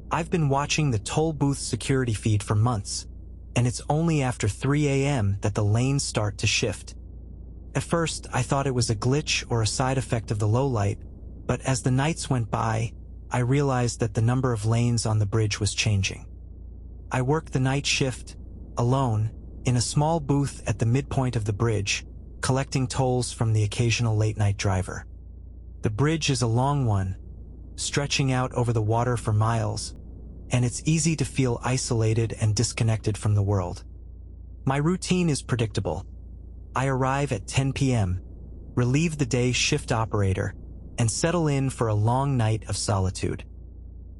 I've been watching the toll booth security feed for months, and it's only after 3 a.m. that the lanes start to shift. At first, I thought it was a glitch or a side effect of the low light, but as the nights went by, I realized that the number of lanes on the bridge was changing. I worked the night shift, alone, in a small booth at the midpoint of the bridge, collecting tolls from the occasional late-night driver. The bridge is a long one, stretching out over the water for miles, and it's easy to feel isolated and disconnected from the world. My routine is predictable. I arrive at 10 p.m., relieve the day shift operator, and settle in for a long night of solitude.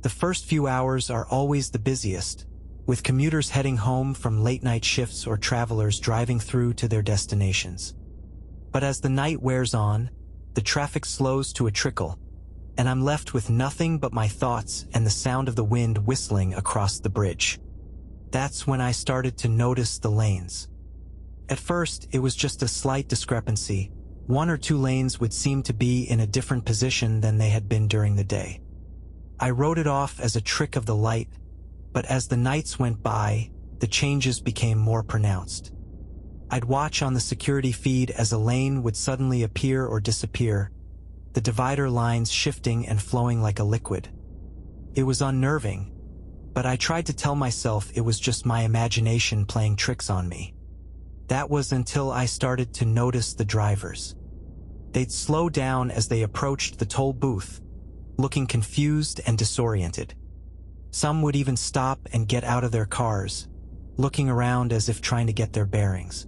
The first few hours are always the busiest, with commuters heading home from late-night shifts or travelers driving through to their destinations. But as the night wears on, the traffic slows to a trickle, and I'm left with nothing but my thoughts and the sound of the wind whistling across the bridge. That's when I started to notice the lanes. At first, it was just a slight discrepancy. 1 or 2 lanes would seem to be in a different position than they had been during the day. I wrote it off as a trick of the light, but as the nights went by, the changes became more pronounced. I'd watch on the security feed as a lane would suddenly appear or disappear, the divider lines shifting and flowing like a liquid. It was unnerving, but I tried to tell myself it was just my imagination playing tricks on me. That was until I started to notice the drivers. They'd slow down as they approached the toll booth, looking confused and disoriented. Some would even stop and get out of their cars, looking around as if trying to get their bearings.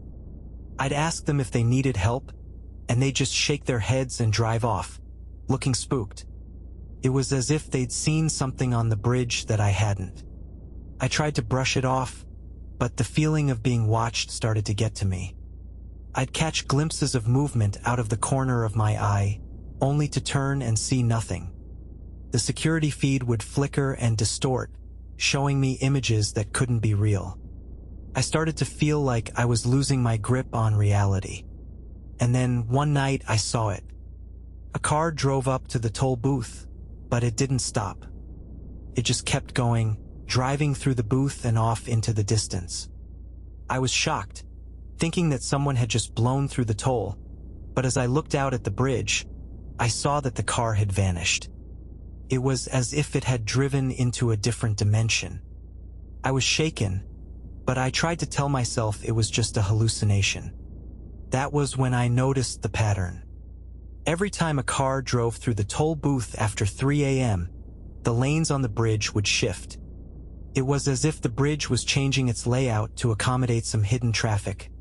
I'd ask them if they needed help, and they'd just shake their heads and drive off, looking spooked. It was as if they'd seen something on the bridge that I hadn't. I tried to brush it off, but the feeling of being watched started to get to me. I'd catch glimpses of movement out of the corner of my eye, only to turn and see nothing. The security feed would flicker and distort, showing me images that couldn't be real. I started to feel like I was losing my grip on reality. And then one night I saw it. A car drove up to the toll booth, but it didn't stop. It just kept going, driving through the booth and off into the distance. I was shocked, thinking that someone had just blown through the toll, but as I looked out at the bridge, I saw that the car had vanished. It was as if it had driven into a different dimension. I was shaken, but I tried to tell myself it was just a hallucination. That was when I noticed the pattern. Every time a car drove through the toll booth after 3 a.m., the lanes on the bridge would shift. It was as if the bridge was changing its layout to accommodate some hidden traffic,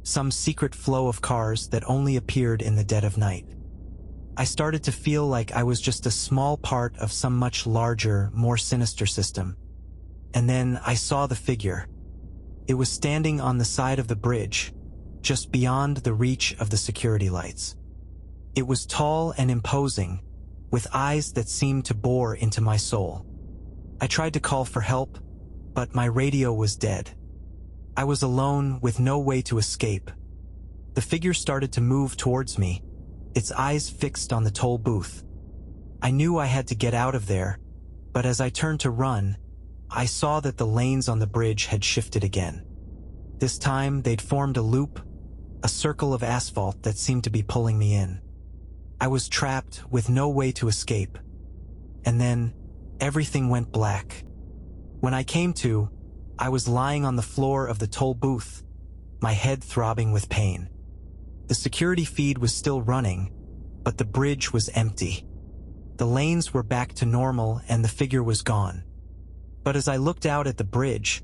some secret flow of cars that only appeared in the dead of night. I started to feel like I was just a small part of some much larger, more sinister system. And then I saw the figure. It was standing on the side of the bridge, just beyond the reach of the security lights. It was tall and imposing, with eyes that seemed to bore into my soul. I tried to call for help, but my radio was dead. I was alone with no way to escape. The figure started to move towards me, its eyes fixed on the toll booth. I knew I had to get out of there, but as I turned to run, I saw that the lanes on the bridge had shifted again. This time they'd formed a loop, a circle of asphalt that seemed to be pulling me in. I was trapped with no way to escape. And then, everything went black. When I came to, I was lying on the floor of the toll booth, my head throbbing with pain. The security feed was still running, but the bridge was empty. The lanes were back to normal and the figure was gone. But as I looked out at the bridge,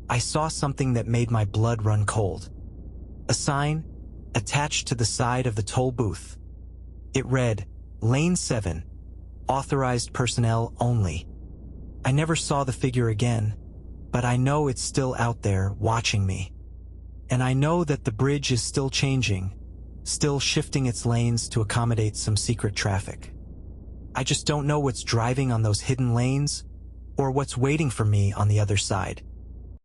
I saw something that made my blood run cold. A sign attached to the side of the toll booth. It read, Lane 7, authorized personnel only. I never saw the figure again, but I know it's still out there watching me. And I know that the bridge is still changing, still shifting its lanes to accommodate some secret traffic. I just don't know what's driving on those hidden lanes or what's waiting for me on the other side.